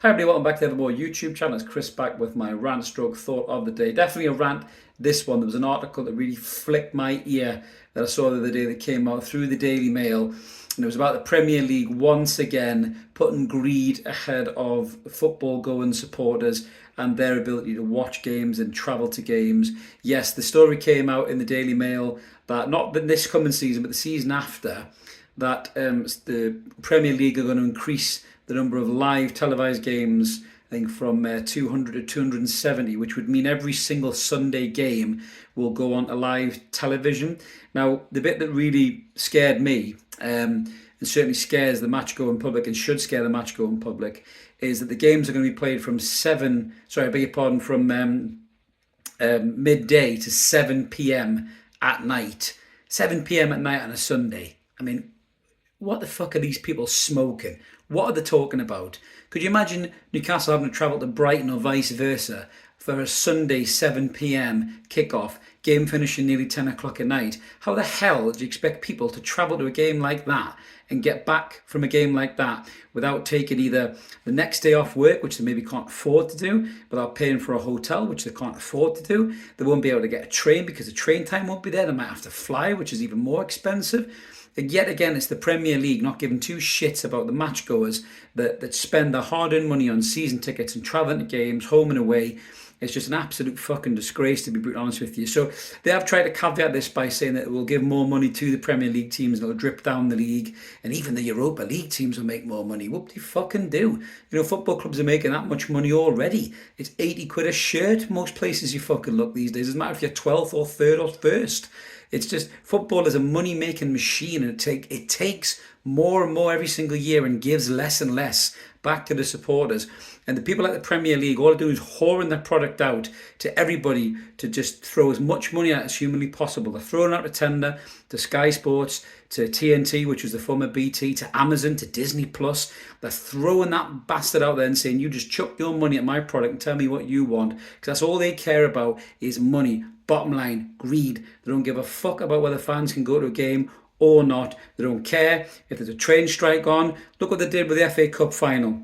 Hi everybody, welcome back to the Evermore YouTube channel. It's Chris back with my rant stroke thought of the day. Definitely a rant, this one. There was an article that really flicked my ear that I saw the other day that came out through the Daily Mail. And it was about the Premier League once again putting greed ahead of football-going supporters and their ability to watch games and travel to games. Yes, the story came out in the Daily Mail that not this coming season, but the season after, that the Premier League are going to increase the number of live televised games, I think, from 200 to 270, which would mean every single Sunday game will go on to live television. Now, the bit that really scared me, and certainly scares the match-going public and should scare the match-going public, is that the games are going to be played from midday to 7 p.m. at night. 7 p.m. at night on a Sunday. I mean, what the fuck are these people smoking? What are they talking about? Could you imagine Newcastle having to travel to Brighton or vice versa for a Sunday 7 p.m. kickoff, game finishing nearly 10 o'clock at night? How the hell do you expect people to travel to a game like that and get back from a game like that without taking either the next day off work, which they maybe can't afford to do, without paying for a hotel, which they can't afford to do? They won't be able to get a train because the train time won't be there. They might have to fly, which is even more expensive. And yet again, it's the Premier League not giving two shits about the matchgoers that spend their hard-earned money on season tickets and travelling to games, home and away. It's just an absolute fucking disgrace, to be brutally honest with you. So they have tried to caveat this by saying that it will give more money to the Premier League teams and it'll drip down the league, and even the Europa League teams will make more money. Whoop de fucking do. You know, football clubs are making that much money already. It's 80 quid a shirt most places you fucking look these days. It doesn't matter if you're 12th or 3rd or 1st. It's just, football is a money-making machine, and it takes more and more every single year and gives less and less back to the supporters. And the people at the Premier League, all they do is whoring their product out to everybody to just throw as much money at as humanly possible. They're throwing out a tender to Sky Sports, to TNT, which was the former BT, to Amazon, to Disney Plus. They're throwing that bastard out there and saying, you just chuck your money at my product and tell me what you want. Because that's all they care about is money. Bottom line, greed. They don't give a fuck about whether fans can go to a game or not. They don't care if there's a train strike on. Look what they did with the FA Cup final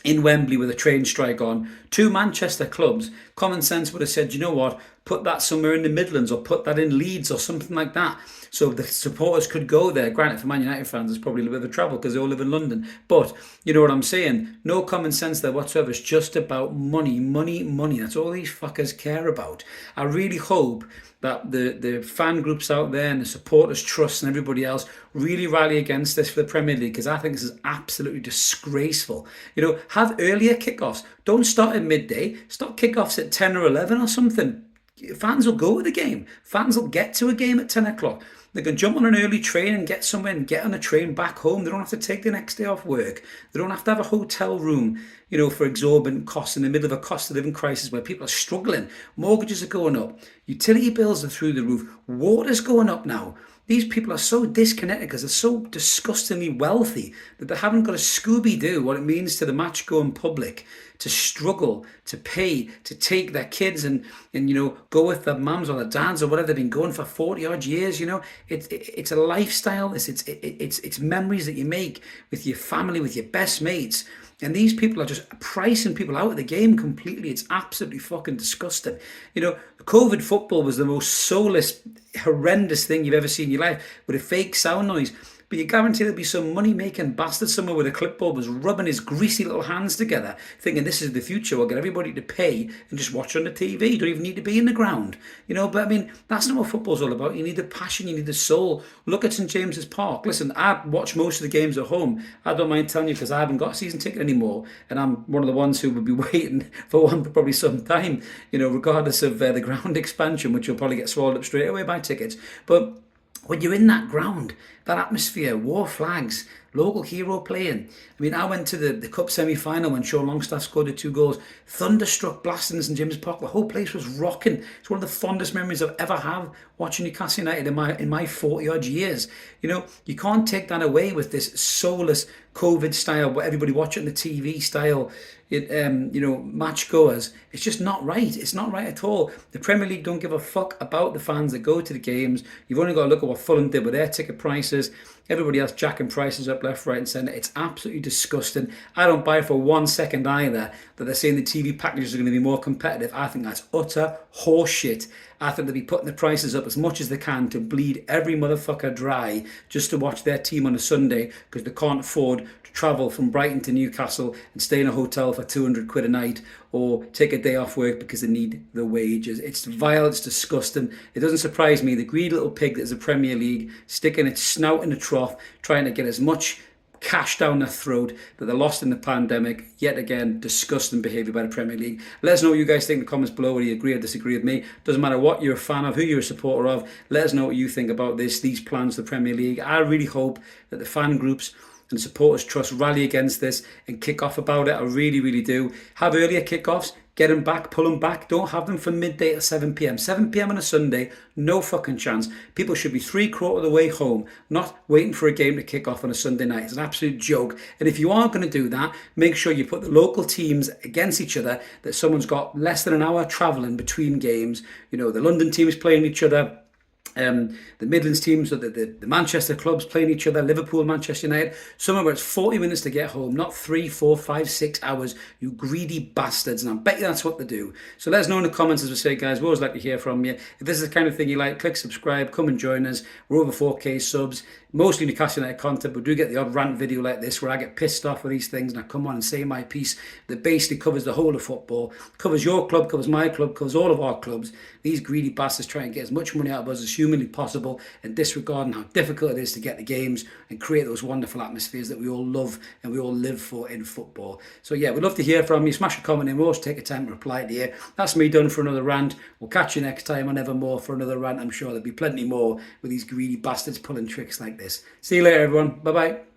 in Wembley with a train strike on. Two Manchester clubs. Common sense would have said, you know what, put that somewhere in the Midlands or put that in Leeds or something like that, so the supporters could go there. Granted, for Man United fans, it's probably a little bit of a travel because they all live in London. But you know what I'm saying? No common sense there whatsoever. It's just about money, money, money. That's all these fuckers care about. I really hope that the fan groups out there and the supporters trust and everybody else really rally against this for the Premier League, because I think this is absolutely disgraceful. You know, have earlier kickoffs. Don't start at midday. Start kickoffs at 10 or 11 or something. Fans will go to the game. Fans will get to a game at 10 o'clock. They can jump on an early train and get somewhere and get on a train back home. They don't have to take the next day off work. They don't have to have a hotel room, you know, for exorbitant costs in the middle of a cost of living crisis where people are struggling. Mortgages are going up. Utility bills are through the roof. Water's going up now. These people are so disconnected because they're so disgustingly wealthy that they haven't got a Scooby-Doo what it means to the match-going public to struggle, to pay, to take their kids and you know, go with their mums or their dads or whatever. They've been going for 40 odd years. You know, it's a lifestyle. It's memories that you make with your family, with your best mates. And these people are just pricing people out of the game completely. It's absolutely fucking disgusting. You know, COVID football was the most soulless, horrendous thing you've ever seen in your life, with a fake sound noise. But you guarantee there'll be some money-making bastard somewhere with a clipboard was rubbing his greasy little hands together, thinking this is the future. We'll get everybody to pay and just watch on the TV. You don't even need to be in the ground. You know, but I mean, that's not what football's all about. You need the passion, you need the soul. Look at St James's Park. Listen, I watch most of the games at home. I don't mind telling you, because I haven't got a season ticket anymore, and I'm one of the ones who would be waiting for one for probably some time, you know, regardless of the ground expansion, which will probably get swallowed up straight away by tickets. But when you're in that ground, that atmosphere, war flags, local hero playing. I mean, I went to the Cup semi-final when Sean Longstaff scored the 2 goals. Thunderstruck blasting in St James's Park. The whole place was rocking. It's one of the fondest memories I've ever had watching Newcastle United in my 40 odd years. You know, you can't take that away with this soulless COVID style, what everybody watching the TV style, you know, match goers. It's just not right. It's not right at all. The Premier League don't give a fuck about the fans that go to the games. You've only got to look at what Fulham did with their ticket prices. Everybody else jacking prices up left, right, and centre. It's absolutely disgusting. I don't buy for 1 second either that they're saying the TV packages are going to be more competitive. I think that's utter horseshit. I think they'll be putting the prices up as much as they can to bleed every motherfucker dry just to watch their team on a Sunday because they can't afford to travel from Brighton to Newcastle and stay in a hotel for 200 quid a night or take a day off work because they need the wages. It's vile, it's disgusting. It doesn't surprise me. The greedy little pig that is the Premier League sticking its snout in the trough, trying to get as much cash down their throat that they lost in the pandemic. Yet again, disgusting behaviour by the Premier League. Let us know what you guys think in the comments below, whether you agree or disagree with me. Doesn't matter what you're a fan of, who you're a supporter of. Let us know what you think about these plans for the Premier League. I really hope that the fan groups and supporters trust rally against this and kick off about it. I really, really do. Have earlier kickoffs. Get them back, pull them back. Don't have them from midday at 7 p.m. 7 p.m. on a Sunday, no fucking chance. People should be 3/4 of the way home, not waiting for a game to kick off on a Sunday night. It's an absolute joke. And if you are going to do that, make sure you put the local teams against each other, that someone's got less than an hour travelling between games. You know, the London teams playing each other. The Midlands teams, or the Manchester clubs playing each other, Liverpool, Manchester United, somewhere where it's 40 minutes to get home, not 3, 4, 5, 6 hours, you greedy bastards. And I bet you that's what they do. So let us know in the comments, as we say, guys. We always like to hear from you. If this is the kind of thing you like, click subscribe, come and join us. We're over 4K subs, mostly Newcastle United content, but do get the odd rant video like this where I get pissed off with these things and I come on and say my piece that basically covers the whole of football, covers your club, covers my club, covers all of our clubs. These greedy bastards try and get as much money out of us as humanly possible and disregarding how difficult it is to get the games and create those wonderful atmospheres that we all love and we all live for in football. So yeah, we'd love to hear from you. Smash a comment in. We'll always take a time to reply to you. That's me done for another rant. We'll catch you next time on Evermore for another rant. I'm sure there'll be plenty more with these greedy bastards pulling tricks like this. See you later, everyone. Bye-bye.